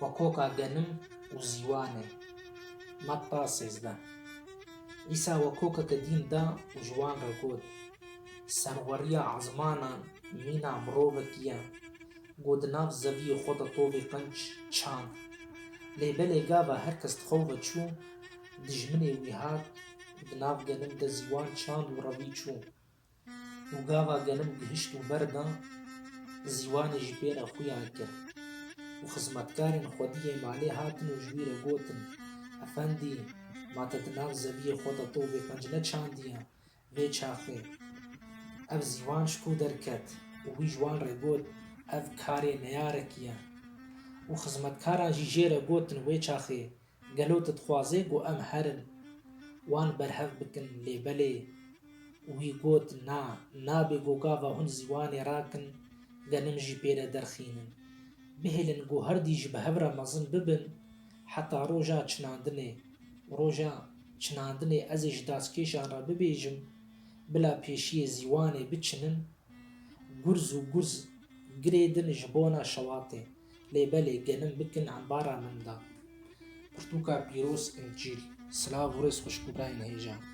وەکۆکا گەنم و زیوانێ. مەتتا 13. ئیسا وەکۆکەکە دیندا و ژوان ڕێگوت سەروەریە عەزمانان مینە مرۆڤێکیە گۆ دناو زەویە خۆدا تۆڤێ قەنج چاند لێبەلێ گاڤە هەر کەس تخەوڤە چوو دژمنێ وی هات دناو گەنمدا زیوان چاند و ڕەوی چوو و گاڤا گەنم گهشت و بەردا زیوانێژی پێرە خویا کرد و خزمەتکارên خودیê malê hatin û ji wî re gotin Efendî, ma te di nav zeviyê xwe de tovê qenc neçandiye vê çaxê. Ev zîwan ji ku derket û wî ji wan re got ev karê neyarekî ye. û xizmetkaran jî jê re gotin wê çaxê gelo tu dixwazî got em herin wan berhev bikin lêbelê wî got na, nabe got gava hûn zîwanê rakin genim jî pê re derxînin. Bihêlin got herdî ji bi hev re mezin bibin heta roja çinandinê. Roja çinandinê ez ê ji dazkêşan re bibêjim bila pêşiyê zîwanê biçinin gurz û gurz girê din ji bona şewatê lêbelê genim bikin embara min de. Pirtûka pîroz Encîl. Silav û rêz xweşk û birayên hêja.